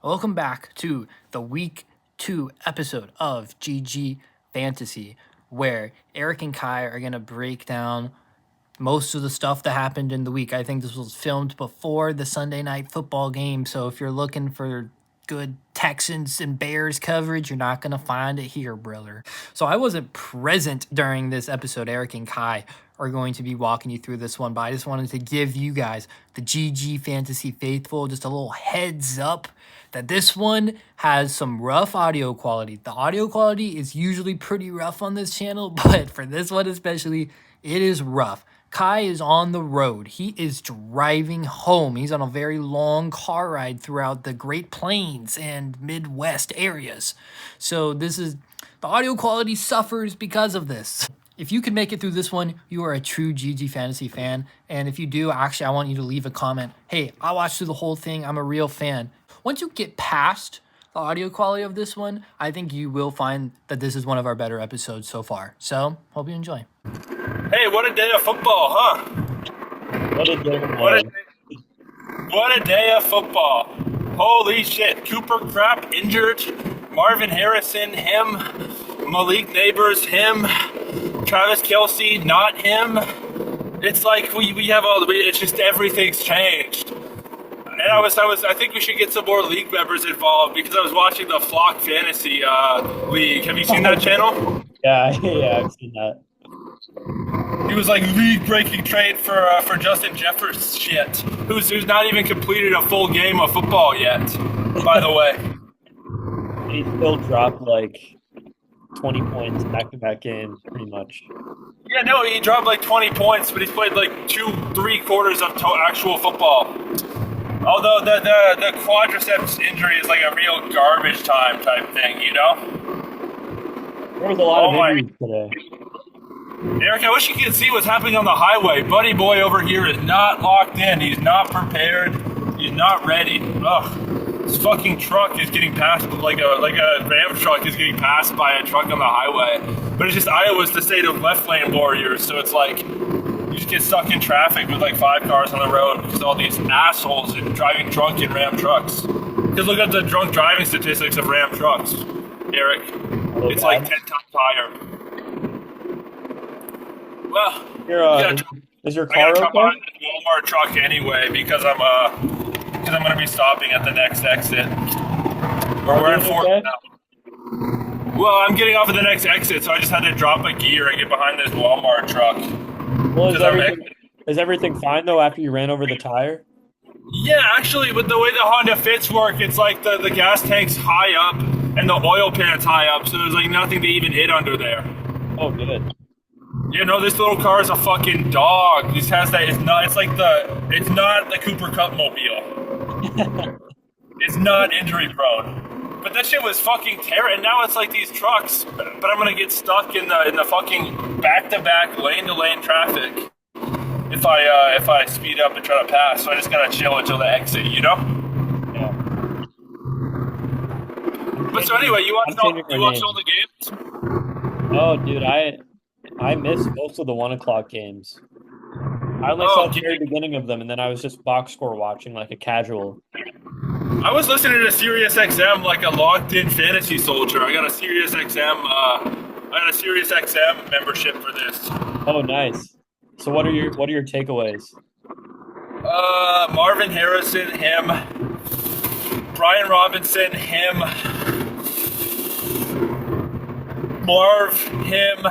Welcome back to the week 2 episode of GG Fantasy, where Eric and Kai are going to break down most of the stuff that happened in the week. I think this was filmed before the Sunday night football game, so if you're looking for good Texans and Bears coverage, you're not going to find it here, brother. So I wasn't present during this episode. Eric and Kai are going to be walking you through this one, but I just wanted to give you guys, the GG Fantasy faithful, just a little heads up that this one has some rough audio quality. The audio quality is usually pretty rough on this channel, but for this one especially, it is rough. Kai is on the road. He is driving home. He's on a very long car ride throughout the Great Plains and Midwest areas. So the audio quality suffers because of this. If you can make it through this one, you are a true GG Fantasy fan. And if you do, actually, I want you to leave a comment. Hey, I watched through the whole thing. I'm a real fan. Once you get past the audio quality of this one, I think you will find that this is one of our better episodes so far. So, hope you enjoy. Hey, what a day of football, huh? What a day of What a day of football. Holy shit. Cooper Crap injured. Marvin Harrison, him. Malik Nabers, him. Travis Kelsey, not him. It's like we have it's just everything's changed. And I think we should get some more league members involved because I was watching the Flock Fantasy League. Have you seen that channel? Yeah, I've seen that. He was like league-breaking trade for Justin Jefferson shit, who's not even completed a full game of football yet, by the way. He still dropped like 20 points back-to-back games, pretty much. Yeah, no, he dropped like 20 points, but he's played like 2-3 quarters of actual football. Although the quadriceps injury is like a real garbage time type thing, you know? There was a lot of injuries today. Eric, I wish you could see what's happening on the highway. Buddy boy over here is not locked in. He's not prepared. He's not ready. Ugh. This fucking truck is getting passed like a Ram truck is getting passed by a truck on the highway. But it's just Iowa's the state of left lane warriors, so it's like you just get stuck in traffic with like 5 cars on the road because all these assholes are driving drunk in Ram trucks. Because look at the drunk driving statistics of Ram trucks, Eric. It's like 10 times higher. Well, is your I car gotta come okay? on the Walmart truck anyway because I'm gonna be stopping at the next exit. We're in Fort now. Well, I'm getting off at the next exit, so I just had to drop a gear and get behind this Walmart truck. Well, is everything fine though after you ran over the tire? Yeah, actually, with the way the Honda Fits work, it's like the gas tank's high up and the oil pan's high up, so there's like nothing to even hit under there. Oh, good. You know, this little car is a fucking dog. This has that. It's not the Cooper Cup mobile. It's not injury prone. But that shit was fucking terrible. And now it's like these trucks. But I'm gonna get stuck in the fucking back-to-back, lane-to-lane traffic if I speed up and try to pass. So I just gotta chill until the exit. You know. Yeah. But so anyway, you watched all the games? Oh, dude, I missed most of the 1 o'clock games. I only saw the very beginning of them, and then I was just box score watching like a casual. I was listening to Sirius XM like a logged-in fantasy soldier. I got a Sirius XM membership for this. Oh, nice. So what are your takeaways? Marvin Harrison, him. Brian Robinson, him. Marv, him.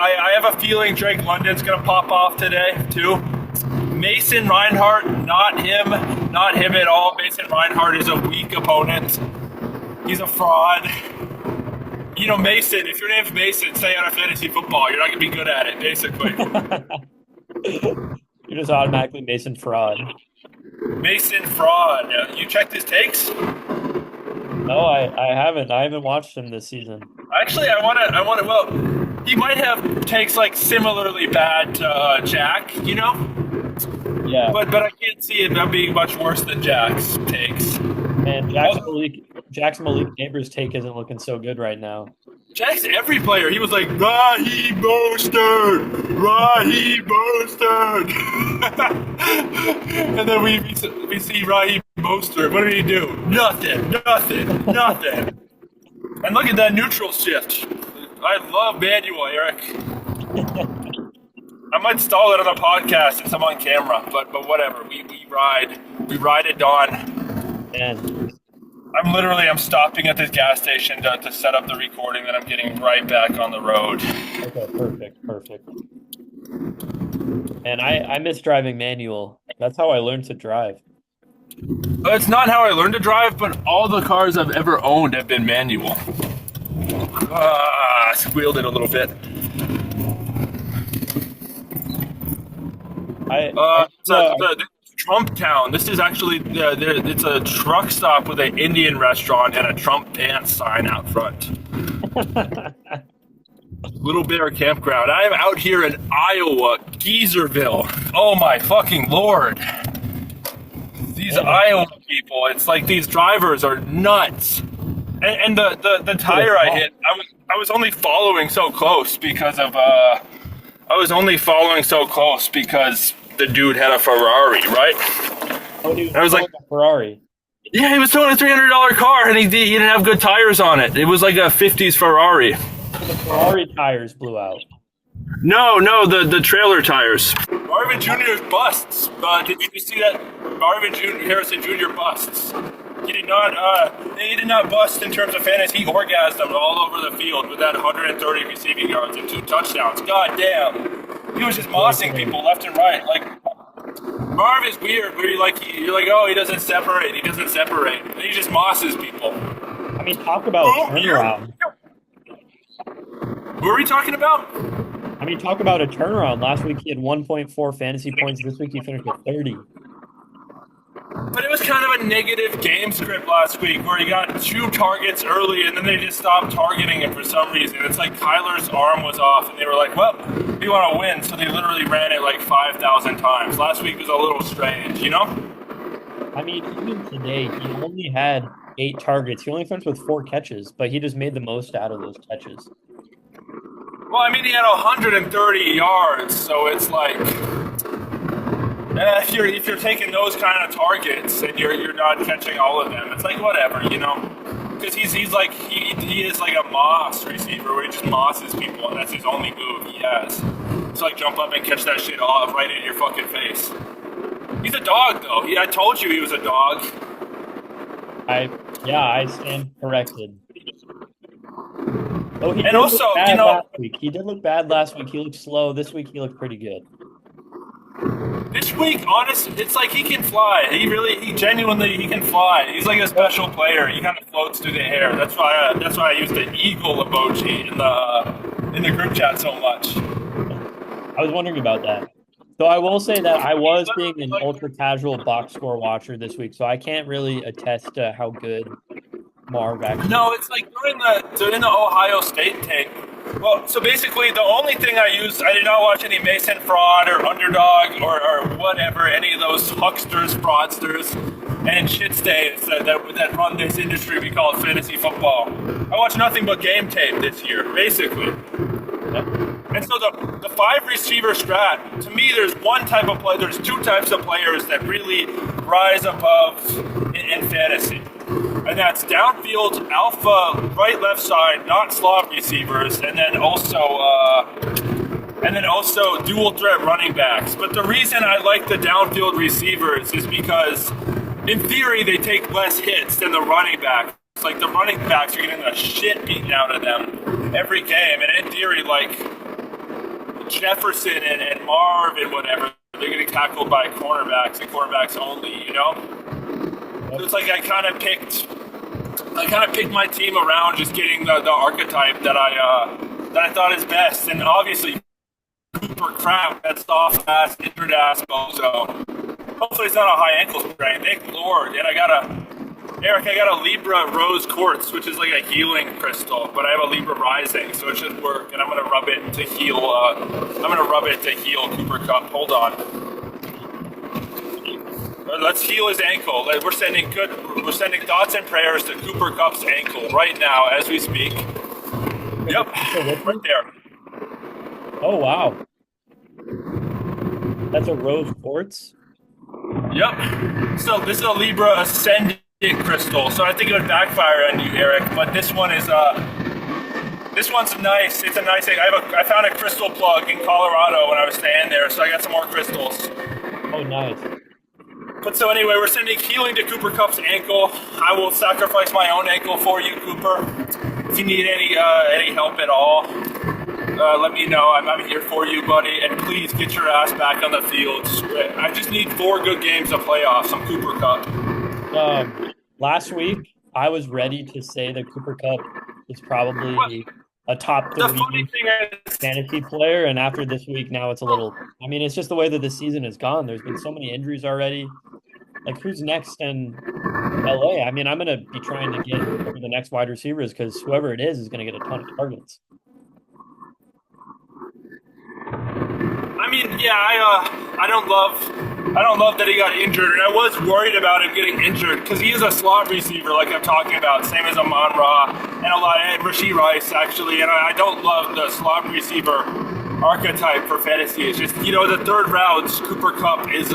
I have a feeling Drake London's going to pop off today, too. Mason Reinhart, not him at all. Mason Reinhart is a weak opponent. He's a fraud. You know, Mason, if your name's Mason, stay out of fantasy football. You're not going to be good at it, basically. You're just automatically Mason fraud. Mason fraud. You checked his takes? No, I haven't. I haven't watched him this season. Actually, I want to, well, he might have takes like similarly bad to Jack, you know? Yeah. But I can't see it being much worse than Jack's takes. And Jack's Malik Nabers take isn't looking so good right now. Jack's every player. He was like, Raheem Mostert! And then we see Raheem Mostert, what did he do? Nothing. And look at that neutral shift. I love manual, Eric. I might stall it on the podcast since I'm on camera, but whatever. We ride at dawn. And I'm stopping at this gas station to set up the recording, then I'm getting right back on the road. okay, perfect. And I miss driving manual. That's how I learned to drive. It's not how I learned to drive, but all the cars I've ever owned have been manual. Squealed it a little bit. The Trump Town. This is actually it's a truck stop with an Indian restaurant and a Trump dance sign out front. Little Bear Campground. I am out here in Iowa, Geezerville. Oh my fucking lord! These Iowa people. It's like these drivers are nuts. And the tire I hit. I was only following so close because the dude had a Ferrari, right? Oh, he was I was like, a Ferrari. Yeah, he was towing a $300 car, and he didn't have good tires on it. It was like a '50s Ferrari. The Ferrari tires blew out. No, the trailer tires. Marvin Jr.'s busts. Did you see that? Harrison Jr. busts. He did not bust in terms of fantasy. He orgasmed all over the field with that 130 receiving yards and 2 touchdowns. God damn. He was just mossing people left and right. Like, Marv is weird, where you're like, oh, he doesn't separate. And he just mosses people. I mean, talk about turnaround. What were we talking about? I mean, talk about a turnaround. Last week he had 1.4 fantasy points. This week he finished with 30. But it was kind of a negative game script last week where he got 2 targets early and then they just stopped targeting him for some reason. It's like Kyler's arm was off and they were like, well, we want to win. So they literally ran it like 5,000 times. Last week was a little strange, you know? I mean, even today, he only had 8 targets. He only finished with 4 catches, but he just made the most out of those catches. Well, I mean, he had 130 yards, so it's like, if you're taking those kind of targets and you're not catching all of them, it's like whatever, you know, because he's like he is like a moss receiver where he just mosses people and that's his only move he has. So like jump up and catch that shit off right in your fucking face. He's a dog though. I told you he was a dog. I stand corrected. Oh, and also, you know, last week. He did look bad last week. He looked slow. This week, he looked pretty good. This week, honestly, it's like he can fly. He genuinely can fly. He's like a special player. He kind of floats through the air. That's why I use the eagle emoji in the group chat so much. I was wondering about that. So I will say that I was being an ultra casual box score watcher this week, so I can't really attest to how good Marv actually. No, it's like during the Ohio State tape. Well, so basically the only thing I did not watch any Mason Fraud or Underdog or whatever, any of those hucksters, fraudsters, and shit stains that run this industry we call fantasy football. I watched nothing but game tape this year, basically. And so the 5 receiver strat, to me, there's 2 types of players that really rise above in fantasy. And that's downfield, alpha, right, left side, not slot receivers, and then also dual threat running backs. But the reason I like the downfield receivers is because, in theory, they take less hits than the running back. It's like the running backs are getting the shit beaten out of them every game. And in theory, like Jefferson and Marv and whatever, they're getting tackled by cornerbacks and cornerbacks only, you know? So it's like I kind of picked my team around just getting the archetype that I thought is best, and obviously Cooper crap, that soft ass, injured ass bozo. Hopefully it's not a high ankle sprain. Thank Lord. And I got a Libra Rose Quartz, which is like a healing crystal, but I have a Libra Rising, so it should work. And I'm gonna rub it to heal. Cooper Kupp. Hold on. Let's heal his ankle. We're sending thoughts and prayers to Cooper Kupp's ankle right now as we speak. Yep, right there. Oh wow, that's a rose quartz. Yep. So this is a Libra Ascendant crystal, so I think it would backfire on you, Eric. But this one is this one's nice. It's a nice thing. I found a crystal plug in Colorado when I was staying there, so I got some more crystals. Oh, nice. But so anyway, we're sending healing to Cooper Cup's ankle. I will sacrifice my own ankle for you, Cooper. If you need any help at all, let me know. I'm here for you, buddy. And please get your ass back on the field. I just need 4 good games of playoffs on Cooper Cup. Last week, I was ready to say that Cooper Cup is probably a top 3 fantasy player, and after this week, now it's a little. I mean, it's just the way that the season has gone. There's been so many injuries already. Like, who's next in LA? I mean, I'm going to be trying to get the next wide receivers because whoever it is going to get a ton of targets. I mean, yeah, I don't love that he got injured, and I was worried about him getting injured because he is a slot receiver, like I'm talking about, same as Amon Ra and Rashee Rice actually, and I don't love the slot receiver archetype for fantasy. It's just, the third round Cooper Cup is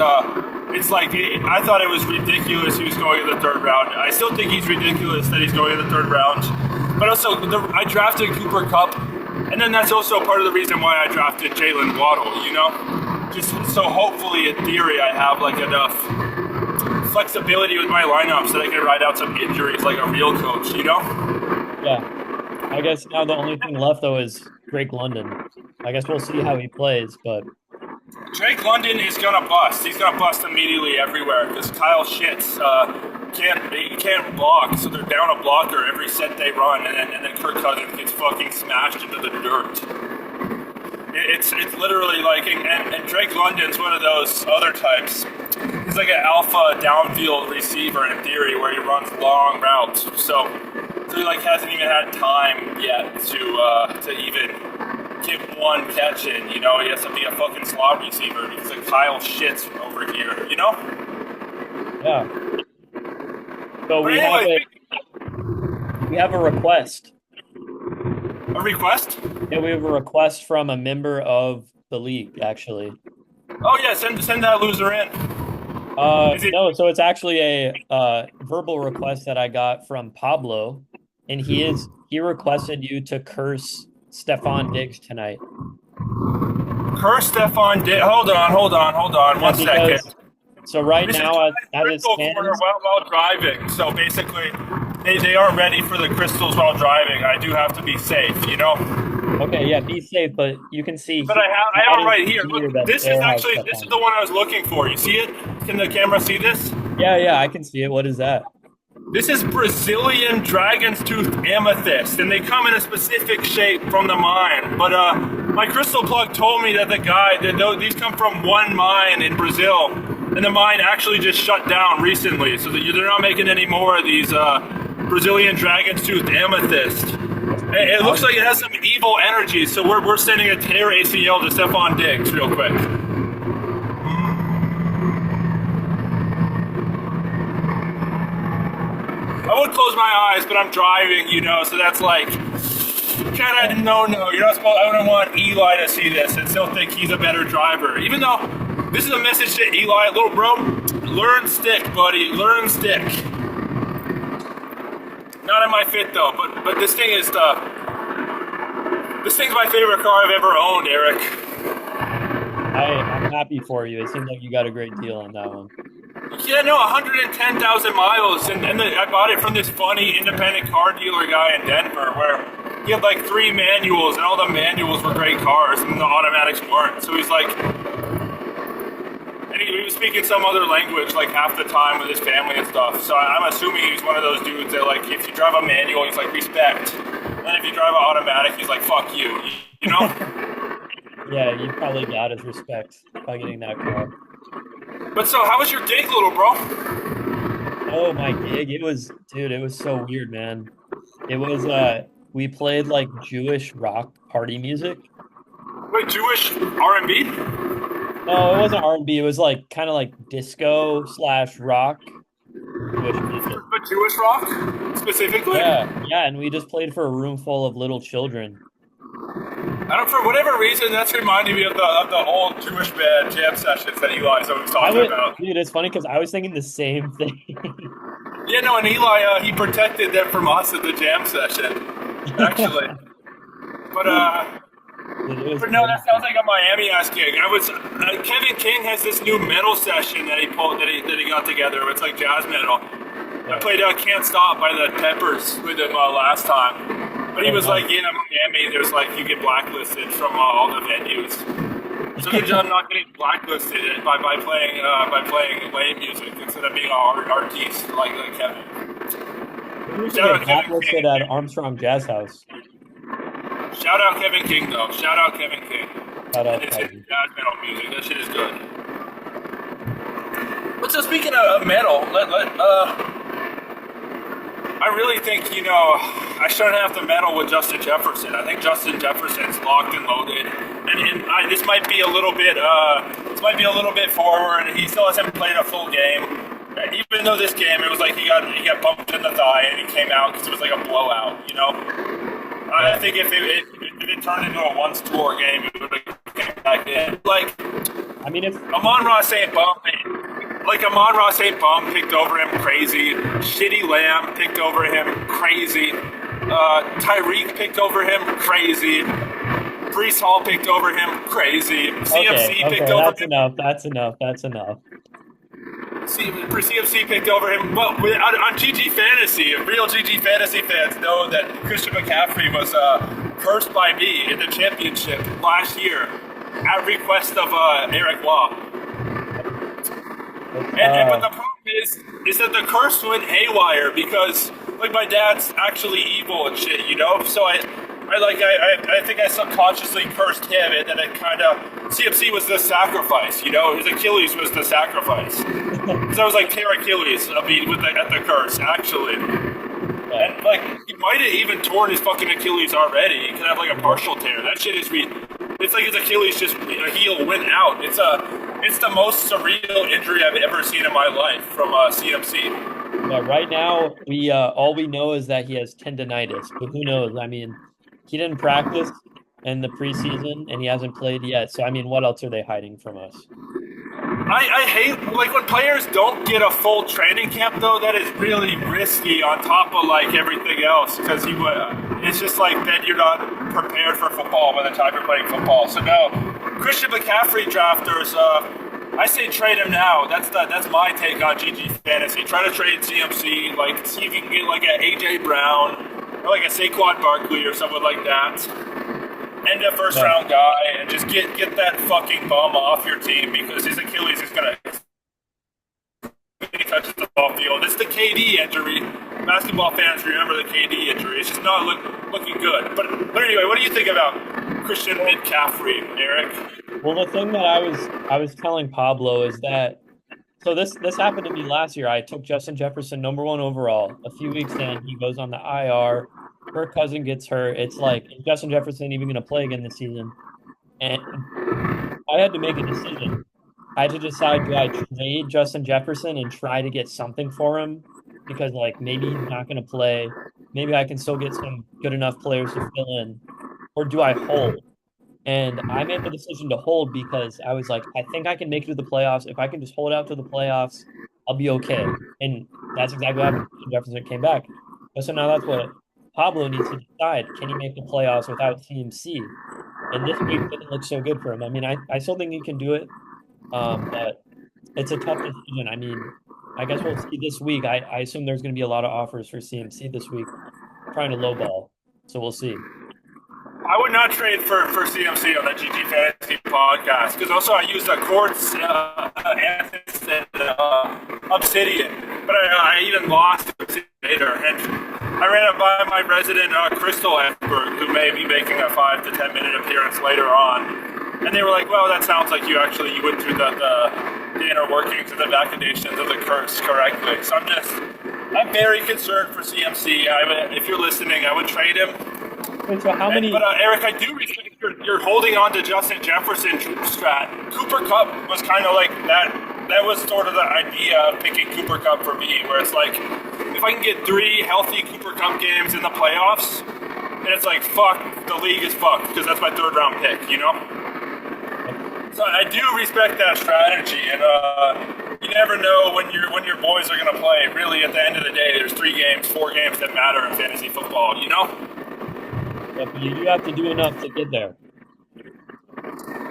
it's like, I thought it was ridiculous he was going in the third round. I still think he's ridiculous that he's going in the third round, but also I drafted Cooper Cup. And then that's also part of the reason why I drafted Jalen Waddle, Just so hopefully, in theory, I have like enough flexibility with my lineups that I can ride out some injuries like a real coach, Yeah. I guess now the only thing left, though, is Drake London. I guess we'll see how he plays, but... Drake London is going to bust. He's going to bust immediately everywhere because Kyle Shitz can't block, so they're down a blocker every set they run, and then Kirk Cousins gets fucking smashed into the dirt. It's literally like, and Drake London's one of those other types. He's like an alpha downfield receiver in theory, where he runs long routes. So he like hasn't even had time yet to even get one catch in. He has to be a fucking slot receiver because like Kyle Shitz over here. Yeah. So we have a request. A request? Yeah, we have a request from a member of the league, actually. Oh yeah, send that loser in. No, so it's actually a verbal request that I got from Pablo, and he requested you to curse Stephon Diggs tonight. Curse Stephon Diggs? Hold on. One second. So right now, as it stands, while driving. So basically, they aren't ready for the crystals while driving. I do have to be safe, Okay, yeah, be safe, but you can see. But I have it right here. Look, this is the one I was looking for. You see it? Can the camera see this? Yeah, I can see it. What is that? This is Brazilian dragon's tooth amethyst, and they come in a specific shape from the mine. But my crystal plug told me that these come from one mine in Brazil. And the mine actually just shut down recently, so they're not making any more of these Brazilian dragon's tooth amethyst. It looks like it has some evil energy, so we're sending a tear ACL to Stephon Diggs real quick. I would close my eyes, but I'm driving, so that's like kind of no. You're not supposed. I wouldn't want Eli to see this and still think he's a better driver, even though. This is a message to Eli, little bro. Learn stick, buddy. Learn stick. Not in my fit though, but this thing's my favorite car I've ever owned, Eric. I'm happy for you. It seems like you got a great deal on that one. Yeah, no, 110,000 miles, and I bought it from this funny independent car dealer guy in Denver, where he had like 3 manuals, and all the manuals were great cars, and the automatics weren't. So he's like. And he was speaking some other language like half the time with his family and stuff. So I'm assuming he's one of those dudes that like if you drive a manual, he's like respect. And if you drive an automatic, he's like fuck you. Yeah, you probably got his respect by getting that car. But so how was your gig, little bro? Oh, my gig. It was so weird, man. It was we played like Jewish rock party music. Wait, Jewish R&B? No, it wasn't R&B. It was like kind of like disco / rock Jewish music. But Jewish rock specifically? Yeah, and we just played for a room full of little children. I don't, for whatever reason, that's reminding me of the old Jewish band jam sessions that Eli's always talking about. Dude, it's funny because I was thinking the same thing. Yeah, no, and Eli, he protected them from us at the jam session, actually. But no, that sounds like a Miami-ass gig. Kevin King has this new metal session that he got together. It's like jazz metal. I played Can't Stop by the Peppers with him last time. But he was like, yeah, Miami, there's like, you get blacklisted from all the venues. So good job not getting blacklisted by playing lame music instead of being an artiste like Kevin. Shout out Kevin King at Armstrong Jazz House. Shout out Kevin King though. Shout out Kevin King. Shout out and his jazz metal music. That shit is good. But so speaking of metal, I really think, I shouldn't have to meddle with Justin Jefferson. I think Justin Jefferson's locked and loaded, and this might be a little bit forward. He still hasn't played a full game. Even though this game, it was like he got bumped in the thigh and he came out because it was like a blowout. I think if it turned into a one-score game, it would have came back in. If Amon-Ra St. Bum picked over him, crazy. Shitty Lamb picked over him, crazy. Tyreek picked over him, crazy. Brees Hall picked over him, crazy. CMC picked over him. That's enough. CMC picked over him. Well, on GG Fantasy, real GG Fantasy fans know that Christian McCaffrey was cursed by me in the championship last year at request of Eric Law. But the problem is that the curse went haywire because my dad's actually evil and shit, So I think I subconsciously cursed him, and then it kind of CMC was the sacrifice, His Achilles was the sacrifice. Because I was like tear Achilles at the curse, actually. And he might have even torn his fucking Achilles already. He could have a partial tear. That shit is it's like his Achilles just a heel went out. It's the most surreal injury I've ever seen in my life from CMC. Yeah, right now we all we know is that he has tendonitis, but who knows? He didn't practice in the preseason and he hasn't played yet. So what else are they hiding from us? I hate when players don't get a full training camp though. That is really risky on top of everything else because it's just then you're not prepared for football by the time you're playing football. So no, Christian McCaffrey drafters, I say trade him now. That's my take on GG Fantasy. Try to trade CMC, see if you can get an AJ Brown or a Saquon Barkley or someone like that. And a first-round guy, and just get that fucking bum off your team because his Achilles is gonna he touches the ball field. It's the KD injury. Basketball fans remember the KD injury. It's just not looking good. But anyway, what do you think about Christian McCaffrey, Eric? Well, the thing that I was telling Pablo is that this happened to me last year. I took Justin Jefferson number 1 overall. A few weeks in, he goes on the IR. Her cousin gets hurt. It's is Justin Jefferson even going to play again this season? And I had to make a decision. I had to decide, do I trade Justin Jefferson and try to get something for him? Because maybe he's not going to play. Maybe I can still get some good enough players to fill in. Or do I hold? And I made the decision to hold because I was I think I can make it to the playoffs. If I can just hold out to the playoffs, I'll be okay. And that's exactly what happened. Jefferson came back. So now that's what Pablo needs to decide. Can he make the playoffs without CMC? And this week didn't look so good for him. I still think he can do it, but it's a tough decision. I guess we'll see this week. I assume there's going to be a lot of offers for CMC this week, trying to lowball. So we'll see. I would not trade for CMC on the GG Fantasy podcast because also I used a Quartz, Amethyst, and Obsidian, but I even lost later, and I ran it by my resident Crystal expert who may be making a 5 to 10 minute appearance later on, and they were like, "Well, that sounds like you went through the inner workings of the machinations of the curse correctly." So I'm very concerned for CMC. If you're listening, I would trade him. Wait, so how many? But Eric, I do respect you're holding on to Justin Jefferson strat. Cooper Kupp was kind of like that. That was sort of the idea of picking Cooper Kupp for me, where it's if I can get 3 healthy Cooper Kupp games in the playoffs, and it's like, fuck, the league is fucked because that's my 3rd round pick, you know? So I do respect that strategy, and you never know when your boys are gonna play. Really, at the end of the day, there's 3 games, 4 games that matter in fantasy football, you know? Yeah, but you do have to do enough to get there.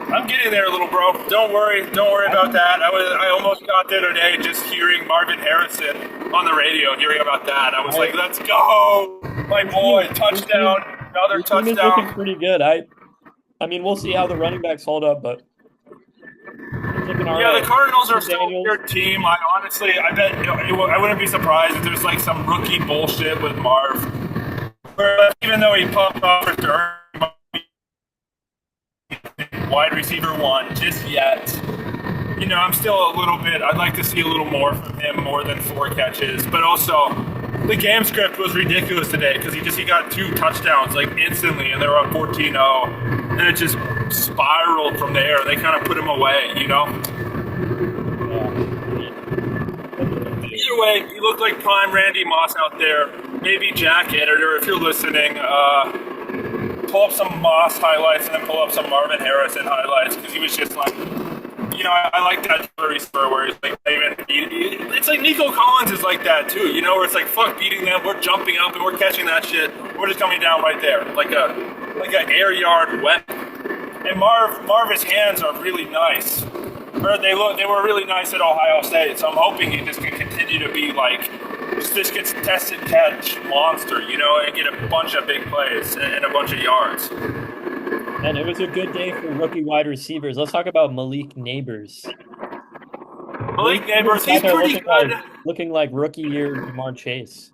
I'm getting there, little bro. Don't worry about that. I almost got there today just hearing Marvin Harrison on the radio, hearing about that. I was like, let's go, my boy, touchdown, another Your team is touchdown. looking pretty good. I mean, we'll see how the running backs hold up, but it's looking all Yeah, right. the Cardinals are still Daniels. their team. I bet I wouldn't be surprised if there's like some rookie bullshit with Marv. Where even though he popped off for 3rd, wide receiver 1 just yet. You know, I'm still a little bit. I'd like to see a little more from him, more than 4 catches. But also, the game script was ridiculous today because he got 2 touchdowns like instantly, and they were up 14-0, and it just spiraled from there. They kind of put him away, you know. Either way, he looked like prime Randy Moss out there. Maybe Jack Editor, if you're listening, pull up some Moss highlights and then pull up some Marvin Harrison highlights because he was just like, you know, I like that receiver where he's like, it's like Nico Collins is like that too, you know, where it's like, fuck beating them, we're jumping up and we're catching that shit, we're just coming down right there, like a air yard weapon. And Marv's hands are really nice. Or they were really nice at Ohio State, so I'm hoping he just can continue to be like just this contested catch monster, you know, and get a bunch of big plays and a bunch of yards. And it was a good day for rookie wide receivers. Let's talk about Malik Nabers. Malik Nabers, he's pretty good. Looking like rookie year Jamar Chase.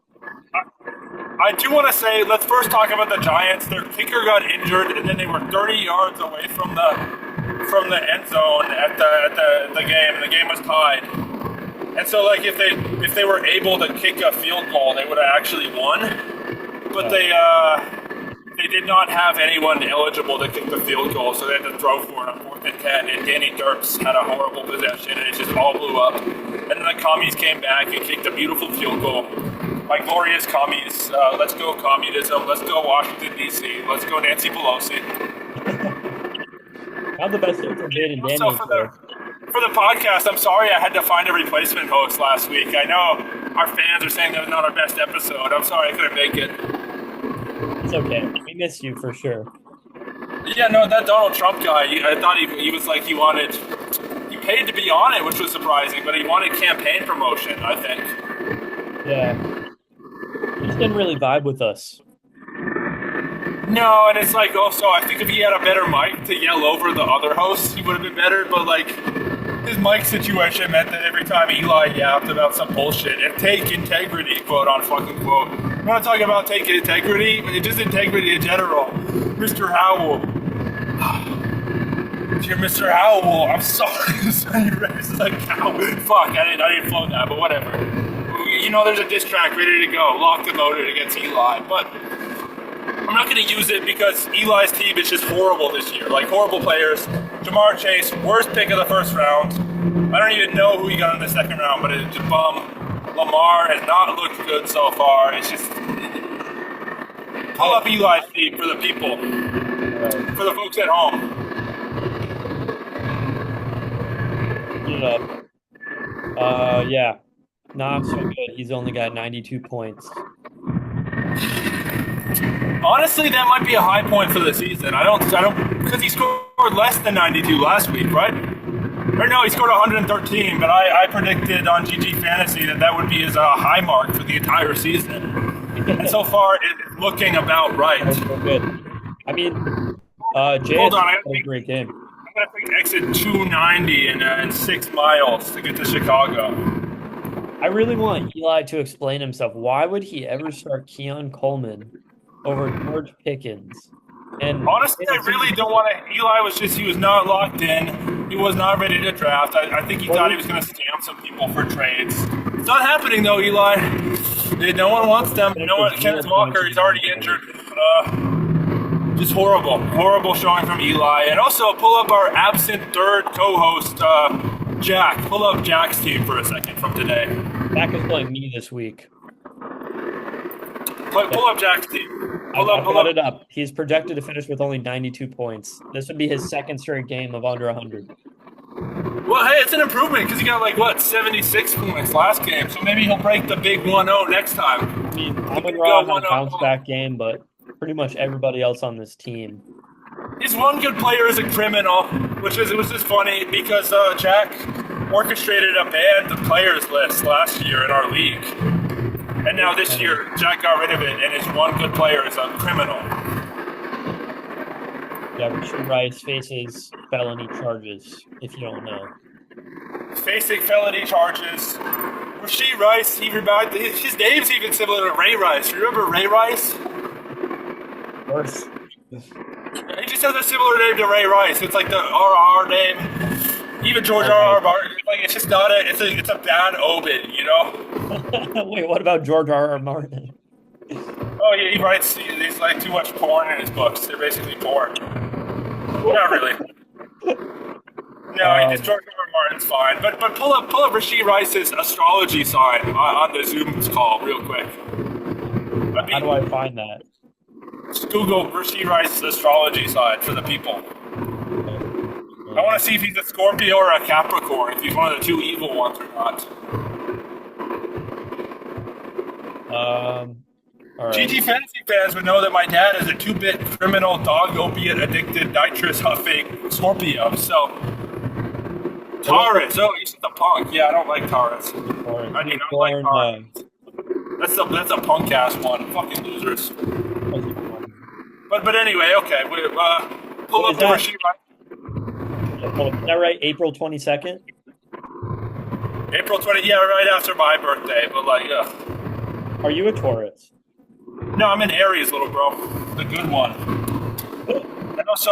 I do want to say, let's first talk about the Giants. Their kicker got injured, and then they were 30 yards away from the end zone at the game, and the game was tied. And so, like, if they were able to kick a field goal, they would have actually won. But they did not have anyone eligible to kick the field goal, so they had to throw for it on 4th and 10. And Danny Dirks had a horrible possession, and it just all blew up. And then the Commies came back and kicked a beautiful field goal. My glorious Commies. Let's go communism. Let's go Washington, D.C. Let's go Nancy Pelosi. Not the best thing for Jaden Daniels. Also, for the podcast, I'm sorry I had to find a replacement host last week. I know our fans are saying that was not our best episode. I'm sorry I couldn't make it. It's okay. We miss you for sure. Yeah, no, that Donald Trump guy, I thought he was like he paid to be on it, which was surprising, but he wanted campaign promotion, I think. Yeah. He just didn't really vibe with us. No, and it's like also, I think if he had a better mic to yell over the other hosts, he would have been better, but like, his mic situation meant that every time Eli yapped about some bullshit, and take integrity, quote on fucking quote. I'm not talking about taking integrity, but just integrity in general. Mr. Howell. Dear Mr. Howell, I'm sorry. It's like, fuck, I didn't float that, but whatever. You know, there's a diss track ready to go, locked and loaded against Eli, but I'm not going to use it because Eli's team is just horrible this year. Like, horrible players. Jamar Chase, worst pick of the 1st round. I don't even know who he got in the 2nd round, but it's just bum. Lamar has not looked good so far. It's just... Pull up Eli's team for the people. For the folks at home. Get it up. Yeah. Not so good. He's only got 92 points. Honestly, that might be a high point for the season. I don't, because he scored less than 92 last week, right? Or no, he scored 113, but I predicted on GG Fantasy that would be his high mark for the entire season. And so far, it's looking about right. That's so good. I mean, Jay Hold on, had a great game. I'm going to take exit 290 and 6 miles to get to Chicago. I really want Eli to explain himself. Why would he ever start Keon Coleman over George Pickens? And honestly, I really don't want to. Eli he was not locked in. He was not ready to draft. I think he thought he was going to scam some people for trades. It's not happening though, Eli. No one wants them. No one. Kenneth Walker, he's already injured. Just horrible showing from Eli. And also pull up our absent 3rd co-host, Jack. Pull up Jack's team for a second from today. Jack is playing me this week. Pull up Jack's team. I brought it up. He's projected to finish with only 92 points. This would be his second straight game of under 100. Well, hey, it's an improvement because he got, 76 points last game. So maybe he'll break the big 1-0 next time. I mean, Amon-Ra had a bounce-back game, but pretty much everybody else on this team. His one good player is a criminal, which was just funny because Jack orchestrated a banned players list last year in our league. And now this year, Jack got rid of it, and his one good player is a criminal. Yeah, Richard Rice faces felony charges, if you don't know. Facing felony charges. Rasheed Rice, his name's even similar to Ray Rice. Remember Ray Rice? Of course. He just has a similar name to Ray Rice. It's like the RR name. Even George R.R. Martin, it's just not it's a bad omen, you know? Wait, what about George R.R. Martin? Oh, yeah, he writes, he's like too much porn in his books. They're basically porn. Not really. No, George R.R. Martin's fine. But pull up Rasheed Rice's astrology sign on the Zoom call real quick. How do I find that? Just Google Rasheed Rice's astrology sign for the people. I want to see if he's a Scorpio or a Capricorn, if he's one of the two evil ones or not. All right. GG Fantasy fans would know that my dad is a 2-bit criminal, dog opiate addicted, nitrous huffing Scorpio. So, Taurus. Oh, he's the punk. Yeah, I don't like Taurus. I do not like Taurus. That's a punk ass one. Fucking losers. But anyway, okay. We pull up the Rasheed Rice. Is that right? April 22nd? April 20, yeah, right after my birthday, but ugh. Are you a Taurus? No, I'm an Aries, little bro. The good one. And also,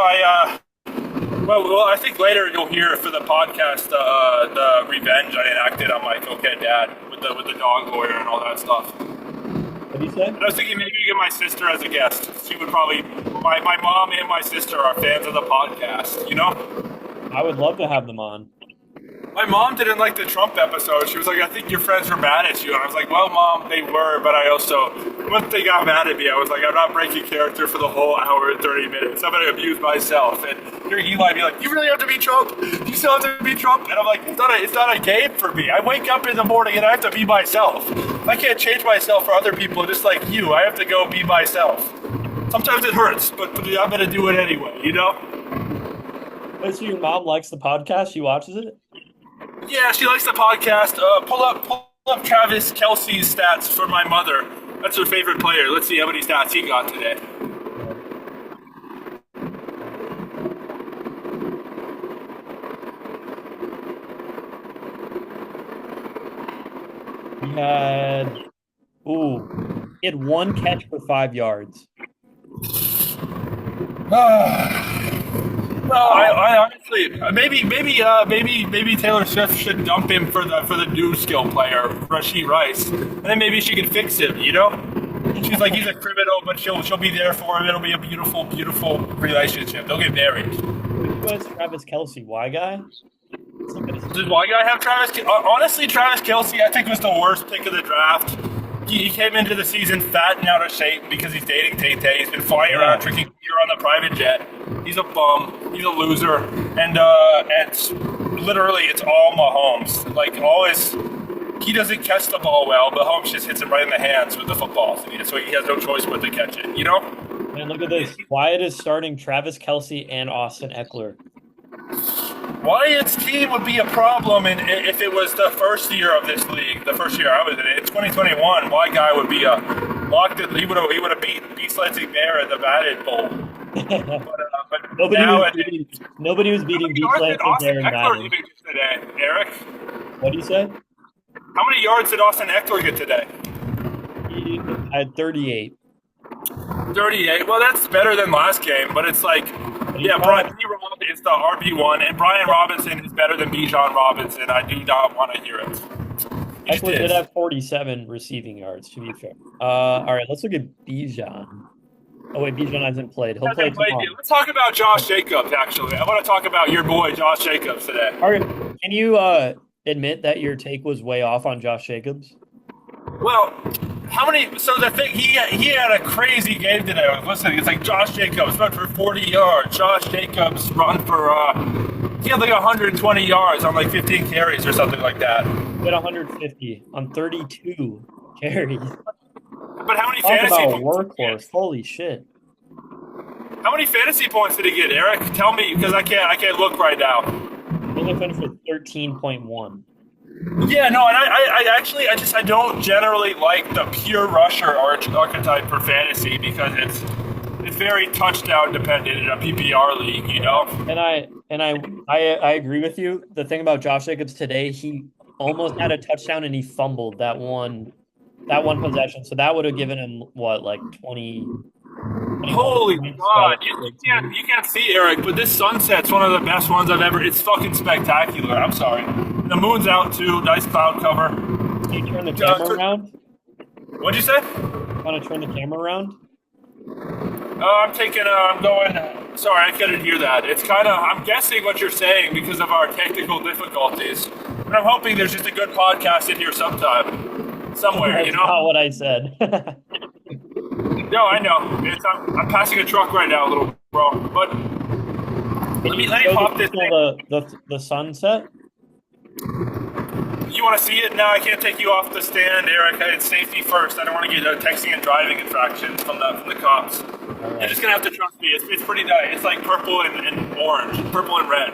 well, I think later you'll hear for the podcast the revenge I enacted on my cokehead dad with the dog lawyer and all that stuff. What did you say? And I was thinking maybe you get my sister as a guest. She would probably, my mom and my sister are fans of the podcast, you know? I would love to have them on. My mom didn't like the Trump episode. She was like, I think your friends were mad at you. And I was like, well, Mom, they were, but I also, once they got mad at me, I was like, I'm not breaking character for the whole hour and 30 minutes. I'm going to abuse myself. And hear Eli be like, you really have to be Trump? You still have to be Trump? And I'm like, it's not a game for me. I wake up in the morning and I have to be myself. I can't change myself for other people just like you. I have to go be myself. Sometimes it hurts, but I'm going to do it anyway, you know? So your mom likes the podcast? She watches it? Yeah, she likes the podcast. Pull up Travis Kelce's stats for my mother. That's her favorite player. Let's see how many stats he got today. He had one catch for 5 yards. Well, I honestly, maybe Taylor Swift should dump him for the new skill player, Rasheed Rice, and then maybe she could fix him. You know, she's like, he's a criminal, but she'll be there for him. It'll be a beautiful, beautiful relationship. They'll get married. Who has Travis Kelce? Y guy? Does Y guy have Travis? Honestly, Travis Kelce, I think was the worst pick of the draft. He came into the season fat and out of shape because he's dating Tay-Tay. He's been flying around drinking beer on the private jet. He's a bum. He's a loser. And literally, it's all Mahomes. Like, he doesn't catch the ball well, but Mahomes just hits it right in the hands with the football. So he has no choice but to catch it, you know? Man, look at this. Wyatt is starting Travis Kelce and Austin Eckler. Wyatt's team would be a problem if it was the first year of this league, the first year I was in it. In 2021, White guy would be locked in. He would have beat Lansing Bear at the Batted Bowl. But nobody was beating Lansing Bear in Madden. Today, Eric? What do you say? How many yards did Austin Eckler get today? He had 38. 38. Well, that's better than last game, but it's like, Brian is the RB1, and Brian Robinson is better than Bijan Robinson. I do not want to hear it. Eckler did have 47 receiving yards, to be fair. All right, let's look at Bijan. Oh, wait, Bijan hasn't played. He'll play tomorrow. Let's talk about Josh Jacobs, actually. I want to talk about your boy, Josh Jacobs, today. All right, can you admit that your take was way off on Josh Jacobs? Well, How many? So the thing, he had a crazy game today. I was listening. It's like Josh Jacobs run for 40 yards. Josh Jacobs run for he had like 120 yards on like 15 carries or something like that. He had 150 on 32 carries. But how many Talk fantasy about a points? workhorse. Holy shit. How many fantasy points did he get, Eric? Tell me, because I can't look right now. He only finished with 13.1. Yeah, no, and I don't generally like the pure rusher archetype for fantasy because it's very touchdown dependent in a PPR league, you know. And I agree with you. The thing about Josh Jacobs today, he almost had a touchdown and he fumbled that one possession. So that would have given him what, like 20. Holy God! You can't see Eric, but this sunset's one of the best ones I've ever. It's fucking spectacular. I'm sorry. The moon's out too. Nice cloud cover. Can you turn the camera around? What'd you say? Want to turn the camera around? I'm going. Sorry, I couldn't hear that. It's kind of. I'm guessing what you're saying because of our technical difficulties. And I'm hoping there's just a good podcast in here somewhere. That's you know. not what I said. No, I know. I'm passing a truck right now, little bro. But let me pop this thing. The sunset. You want to see it? No, I can't take you off the stand, Eric. It's safety first. I don't want to get texting and driving infractions from the cops. Right. You're just gonna have to trust me. It's pretty nice. It's like purple and orange, purple and red.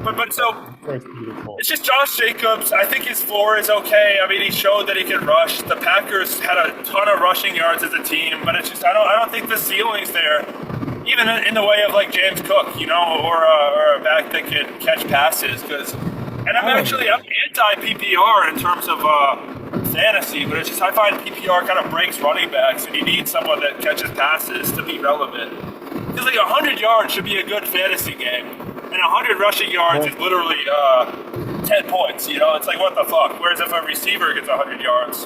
But so It's beautiful. it's just Josh Jacobs. I think his floor is okay. I mean, he showed that he can rush. The Packers had a ton of rushing yards as a team, but it's just I don't think the ceiling's there, even in the way of like James Cook, you know, or a back that can catch passes. And I'm anti PPR in terms of fantasy, but it's just I find PPR kind of breaks running backs, and you need someone that catches passes to be relevant. Because like 100 yards should be a good fantasy game. And 100 rushing yards is literally 10 points, you know? It's like, what the fuck? Whereas if a receiver gets 100 yards,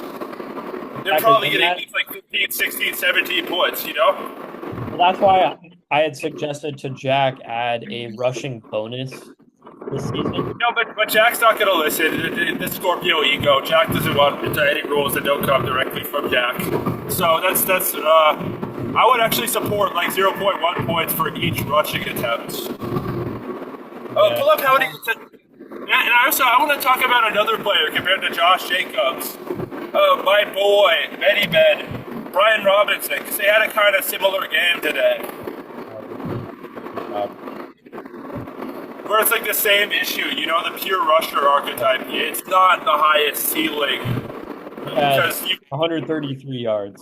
they're probably getting like 15, 16, 17 points, you know? Well, that's why I had suggested to Jack add a rushing bonus this season. No, but Jack's not going to listen. The Scorpio ego. Jack doesn't want any rules that don't come directly from Jack. So that's I would actually support like 0.1 points for each rushing attempt. Pull up how many. And I want to talk about another player compared to Josh Jacobs. My boy, Benny Ben, Brian Robinson, because they had a kind of similar game today. Where it's like the same issue, you know, the pure rusher archetype. It's not the highest ceiling. Because 133 yards.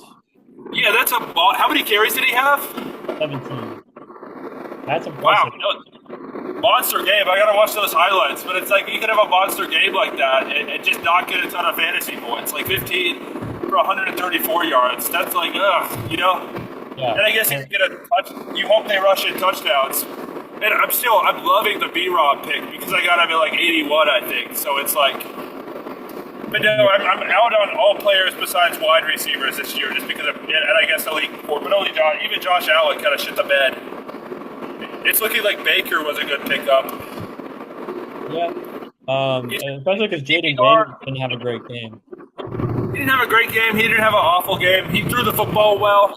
Yeah, that's a ball. How many carries did he have? 17. That's impressive. Wow. Monster game. I gotta watch those highlights. But it's like you could have a monster game like that and just not get a ton of fantasy points. Like 15 for 134 yards. That's like, ugh, you know? Yeah. And I guess you get a touch. You hope they rush in touchdowns. And I'm loving the B-Rob pick because I got him at like 81, I think. So it's like, but no, I'm out on all players besides wide receivers this year just because and I guess the league core, but only even Josh Allen kind of shit the bed. It's looking like Baker was a good pickup. Yeah. Especially because Jaden Daniels didn't have a great game. He didn't have a great game. He didn't have an awful game. He threw the football well.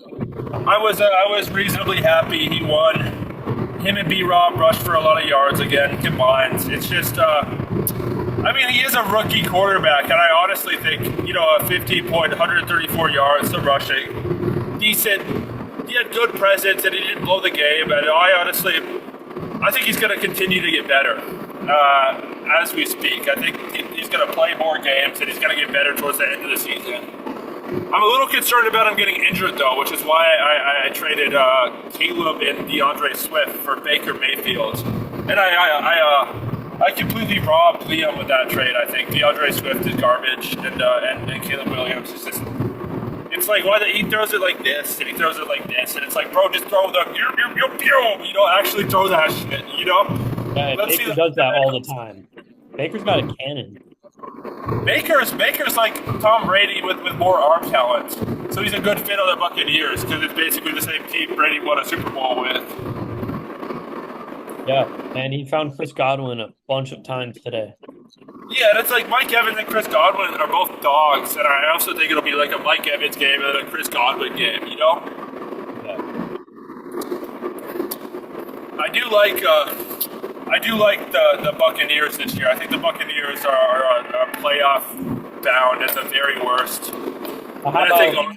I was reasonably happy he won. Him and B-Rob rushed for a lot of yards again combined. It's just, I mean, he is a rookie quarterback, and I honestly think, you know, a 15-point, 134 yards to rushing, decent. He had good presence, and he didn't blow the game. And I think he's going to continue to get better as we speak. I think he's going to play more games, and he's going to get better towards the end of the season. I'm a little concerned about him getting injured, though, which is why I traded Caleb and DeAndre Swift for Baker Mayfield. And I completely robbed Liam with that trade. I think DeAndre Swift is garbage, and Caleb Williams is just... It's like, he throws it like this, and he throws it like this, and it's like, bro, just throw the... You know, actually throw that shit, you know? Yeah, Baker does that all the time. Baker's got a cannon. Baker's like Tom Brady with more arm talent. So he's a good fit on the Buccaneers because it's basically the same team Brady won a Super Bowl with. Yeah, and he found Chris Godwin a bunch of times today. Yeah, that's like Mike Evans and Chris Godwin are both dogs, and I also think it'll be like a Mike Evans game and a Chris Godwin game. You know, Yeah. I do like the Buccaneers this year. I think the Buccaneers are playoff bound at the very worst. Well, how And I think about,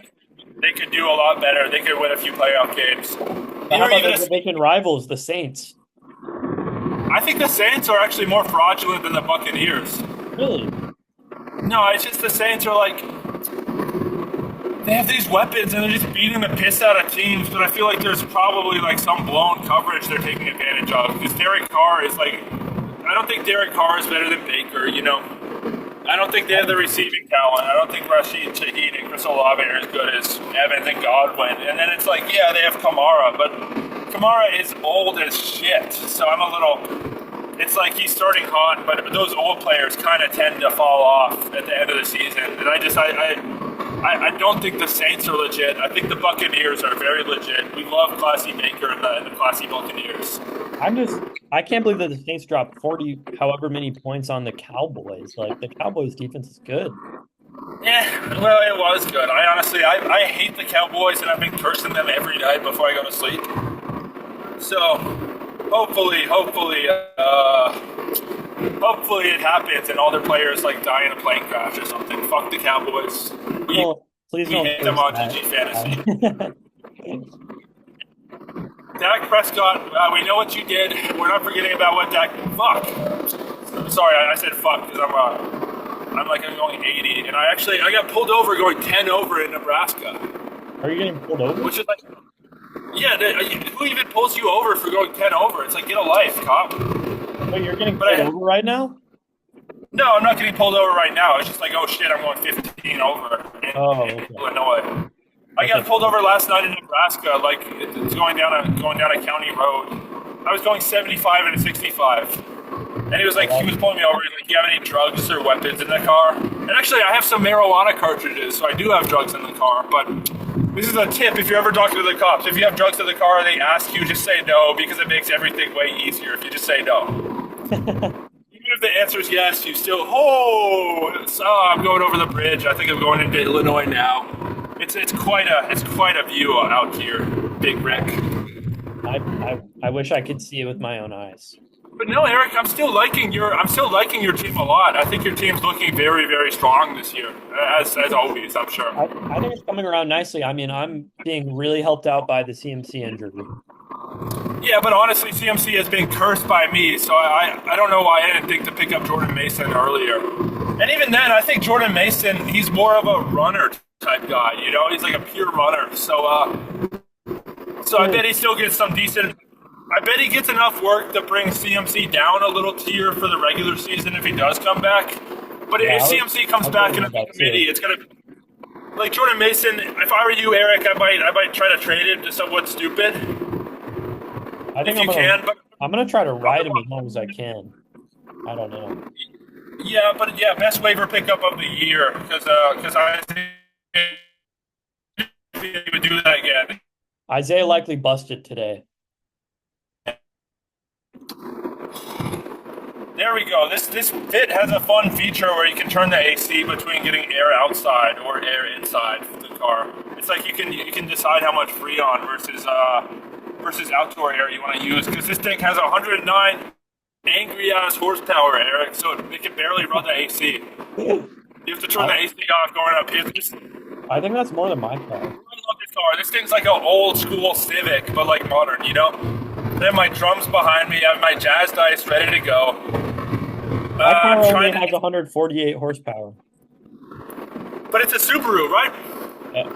they could do a lot better. They could win a few playoff games. how about Even the division rivals, the Saints? I think the Saints are actually more fraudulent than the Buccaneers. Really? No, it's just the Saints are like, they have these weapons and they're just beating the piss out of teams, but I feel like there's probably like some blown coverage they're taking advantage of. Because Derek Carr is like, I don't think Derek Carr is better than Baker, you know? I don't think they have the receiving talent. I don't think Rashid Shaheed and Chris Olave are as good as Evans and Godwin. And then it's like, yeah, they have Kamara, but Kamara is old as shit. So I'm a little, it's like he's starting hot, but those old players kind of tend to fall off at the end of the season. And I don't think the Saints are legit. I think the Buccaneers are very legit. We love Classy Baker and the Classy Buccaneers. I can't believe that the Saints dropped 40, however many points on the Cowboys. Like, the Cowboys defense is good. Yeah, well, it was good. I hate the Cowboys, and I've been cursing them every night before I go to sleep. So, hopefully it happens, and all their players like die in a plane crash or something. Fuck the Cowboys. Well, please We don't hate them on curse GG that. Fantasy. Dak Prescott, we know what you did. We're not forgetting about what Dak. Fuck. I'm sorry, I said fuck because I'm going 80, and I got pulled over going 10 over in Nebraska, Are you getting pulled over? which is like, yeah, who even pulls you over for going 10 over? It's like, get a life, cop. Wait, you're getting But pulled over right now? No, I'm not getting pulled over right now. It's just like, oh shit, I'm going 15 over in Okay. Illinois. I got pulled over last night in Nebraska. Like, it's going down a county road. I was going 75 and a 65, and he was pulling me over. He's like, "Do you have any drugs or weapons in the car?" And actually, I have some marijuana cartridges, so I do have drugs in the car. But this is a tip: if you're ever talking to the cops, if you have drugs in the car, they ask you, just say no, because it makes everything way easier if you just say no. Even if the answer is yes, you still, I'm going over the bridge. I think I'm going into Illinois now. It's quite a view out here, Big Rick. I wish I could see it with my own eyes. But no, Eric, I'm still liking your team a lot. I think your team's looking very, very strong this year, as always. I'm sure. I think it's coming around nicely. I mean, I'm being really helped out by the CMC injury. Yeah, but honestly, CMC has been cursed by me, so I don't know why I didn't think to pick up Jordan Mason earlier. And even then, I think Jordan Mason, he's more of a runner type guy. You know, he's like a pure runner. So I bet he still gets some decent. I bet he gets enough work to bring CMC down a little tier for the regular season if he does come back. But if CMC comes back in a committee, it's gonna like Jordan Mason. If I were you, Eric, I might try to trade him to someone stupid. I think I'm gonna try to ride him as long as I can. I don't know. Yeah, but best waiver pickup of the year because I think he would do that again. Isaiah likely busted today. There we go. This fit has a fun feature where you can turn the AC between getting air outside or air inside the car. It's like you can decide how much Freon versus outdoor air you want to use because this thing has 109 angry ass horsepower, Eric. So it can barely run the AC. You have to turn the AC off going up here. I think that's more than my car. I love this car. This thing's like an old school Civic, but like modern, you know? I have my drums behind me. I have my jazz dice ready to go. My car only has 148 horsepower. But it's a Subaru, right? Yeah.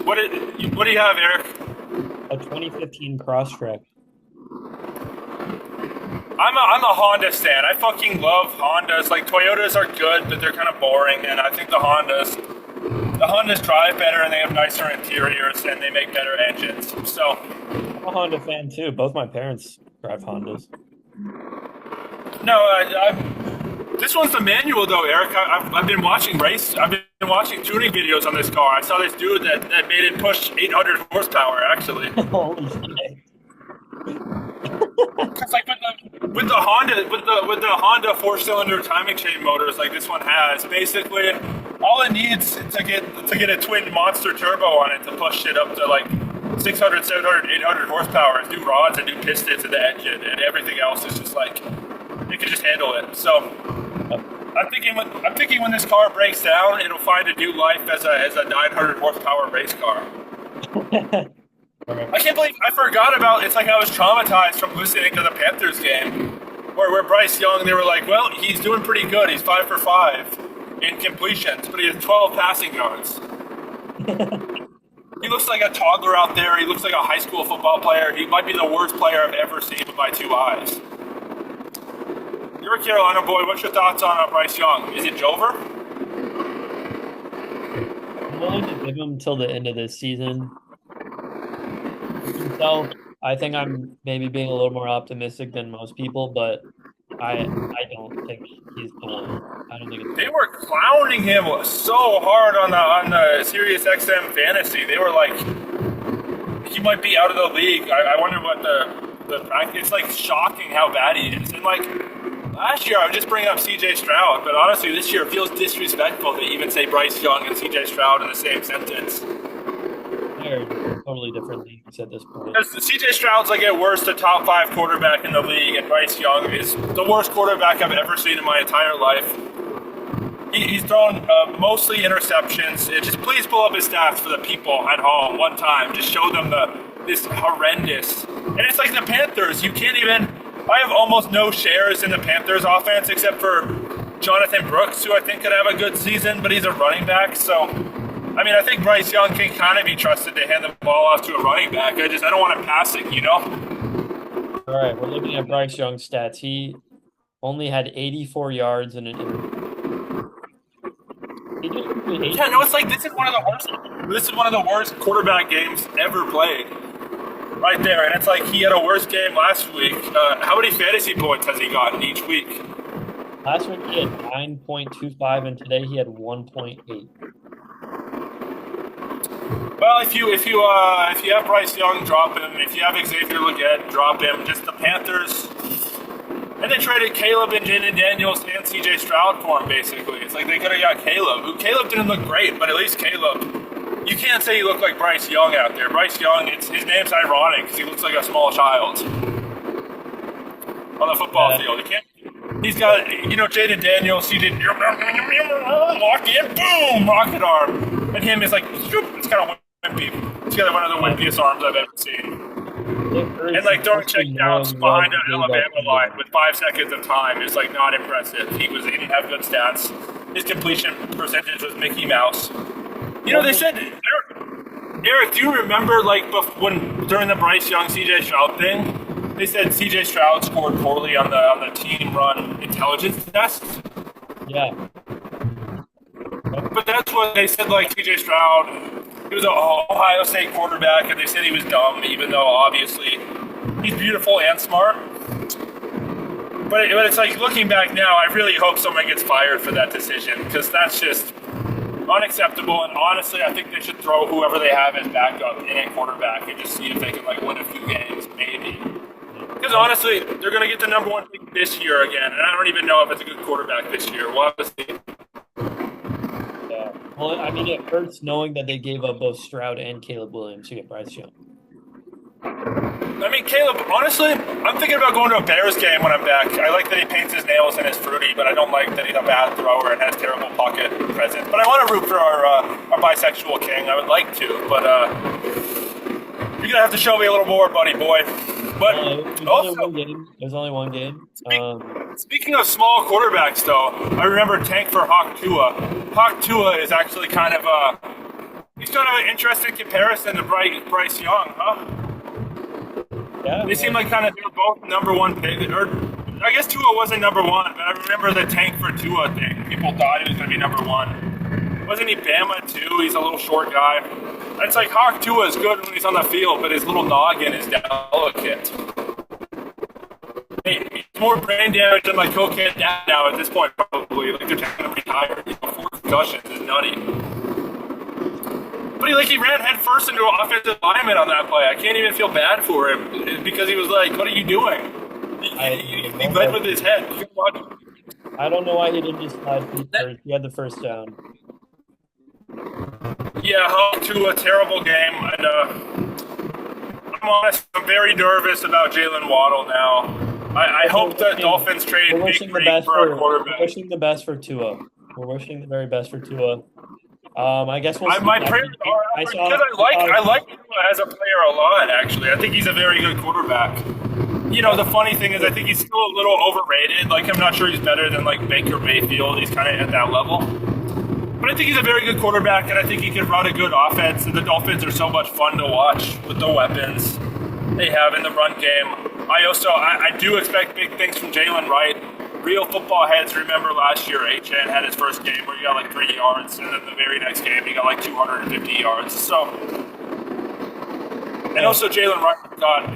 What do you have, Eric? A 2015 Crosstrek. I'm a Honda stan. I fucking love Hondas. Like, Toyotas are good, but they're kind of boring. And I think the Hondas drive better, and they have nicer interiors, and they make better engines. So, I'm a Honda fan too. Both my parents drive Hondas. No, this one's the manual though, Eric. I've been watching tuning videos on this car. I saw this dude that made it push 800 horsepower. Actually, Holy shit! Because like with the Honda 4-cylinder timing chain motors like this one has, basically all it needs to get a twin monster turbo on it to push it up to like 600, 700, 800 horsepower is new rods and new pistons in the engine, and everything else is just like it can just handle it. So I'm thinking when this car breaks down, it'll find a new life as a 900 horsepower race car. I can't believe I forgot about. It's like I was traumatized from listening to the Panthers game, where Bryce Young, they were like, well, he's doing pretty good. He's 5 for 5 in completions, but he has 12 passing yards. He looks like a toddler out there. He looks like a high school football player. He might be the worst player I've ever seen with my 2 eyes. You're a Carolina boy. What's your thoughts on Bryce Young? Is it over? I'm willing to give him till the end of this season. So I think I'm maybe being a little more optimistic than most people, but I don't think he's the one. I don't think it's They were clowning him so hard on the Sirius XM fantasy. They were like, he might be out of the league. I wonder what the practice. It's like shocking how bad he is. And like last year, I was just bringing up C.J. Stroud, but honestly, this year it feels disrespectful to even say Bryce Young and C.J. Stroud in the same sentence. They're totally different leagues at this point. Because C.J. Stroud's like at worst a top 5 quarterback in the league, and Bryce Young is the worst quarterback I've ever seen in my entire life. He's thrown mostly interceptions. Just please pull up his stats for the people at home one time. Just show them this horrendous. And it's like the Panthers. You can't even. I have almost no shares in the Panthers offense except for Jonathan Brooks, who I think could have a good season, but he's a running back. So, I mean, I think Bryce Young can kind of be trusted to hand the ball off to a running back. I don't want him passing, you know? All right, we're looking at Bryce Young's stats. He only had 84 yards and Yeah, no, it's like this is one of the worst quarterback games ever played. Right there, and it's like he had a worse game last week. How many fantasy points has he gotten each week? Last week he had 9.25, and today he had 1.8. Well, if you have Bryce Young, drop him. If you have Xavier Legette, drop him. Just the Panthers, and they traded Caleb and Jaden Daniels and C.J. Stroud for him. Basically, it's like they could have got Caleb. Caleb didn't look great, but at least Caleb. You can't say he looked like Bryce Young out there. Bryce Young, his name's ironic because he looks like a small child on the football field. He's got, Jaden Daniels, he did walk in, boom, rocket arm. And him is like, it's kind of wimpy. He's got one of the wimpiest arms I've ever seen. And like throwing checkdowns behind an Alabama line with 5 seconds of time is like not impressive. He didn't have good stats. His completion percentage was Mickey Mouse. They said, Eric, do you remember like during the Bryce Young CJ Stroud thing, they said CJ Stroud scored poorly on the team run intelligence test? Yeah. But that's what they said, like CJ Stroud, he was an Ohio State quarterback, and they said he was dumb, even though obviously he's beautiful and smart. But it's like looking back now, I really hope someone gets fired for that decision, because that's just unacceptable, and honestly, I think they should throw whoever they have as backup in at quarterback and just see if they can like win a few games, maybe. Because honestly, they're going to get the number 1 pick this year again, and I don't even know if it's a good quarterback this year. We'll have to see. Yeah. Well, I mean, it hurts knowing that they gave up both Stroud and Caleb Williams to get Bryce Young. I mean, Caleb, honestly, I'm thinking about going to a Bears game when I'm back. I like that he paints his nails and is fruity, but I don't like that he's a bad thrower and has terrible pocket presence. But I want to root for our bisexual king. I would like to, but you're going to have to show me a little more, buddy boy. But there's only one game. Speaking of small quarterbacks, though, I remember tank for Hawk Tua. Hawk Tua is actually kind of he's kind of an interesting comparison to Bryce Young, huh? Yeah, they seem like kind of they're both number 1 pick. Or I guess Tua wasn't number 1, but I remember the tank for Tua thing. People thought he was going to be number 1. Wasn't he Bama too? He's a little short guy. It's like Hawk Tua is good when he's on the field, but his little noggin is delicate. He's more brain damage than like cocaine dad now at this point, probably. Like they're taking him retired. 4 concussions is nutty. But he ran head first into an offensive lineman on that play. I can't even feel bad for him because he was like, "What are you doing?" He led with his head. I don't know why he didn't just slide feet first. He had the first down. Yeah, home to a terrible game, and I'm honest, I'm very nervous about Jalen Waddle now. I hope the Dolphins trade Big Green for a quarterback. We're wishing the best for Tua. We're wishing the very best for Tua. I guess we'll see. My prayers are because I like Tua as a player a lot. Actually, I think he's a very good quarterback. You know, the funny thing is, I think he's still a little overrated. Like, I'm not sure he's better than like Baker Mayfield. He's kind of at that level. But I think he's a very good quarterback, and I think he can run a good offense. And the Dolphins are so much fun to watch with the weapons they have in the run game. I do expect big things from Jalen Wright. Real football heads remember last year, Achane had his first game where he got like 3 yards, and then the very next game he got like 250 yards. So, and also Jalen Wright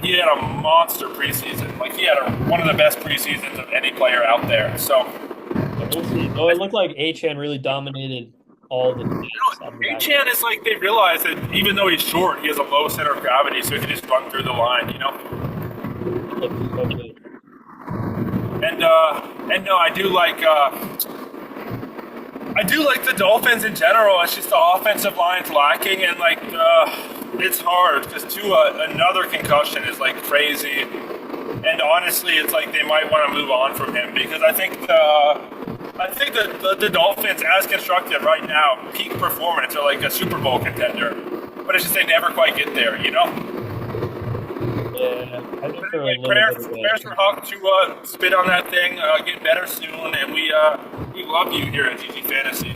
he had a monster preseason. Like he had one of the best preseasons of any player out there. So, we'll see. Oh, it looked like Achane really dominated all the. Achane is like they realize that even though he's short, he has a low center of gravity, so he can just run through the line. You know. And no, I do like the Dolphins in general. It's just the offensive line's lacking, and like it's hard because another concussion is like crazy. And honestly, it's like they might want to move on from him because I think the Dolphins, as constructed right now, peak performance are like a Super Bowl contender, but it's just they never quite get there, you know. Yeah, I think prayers for Hawk to spit on that thing, get better soon, and we love you here at GG Fantasy.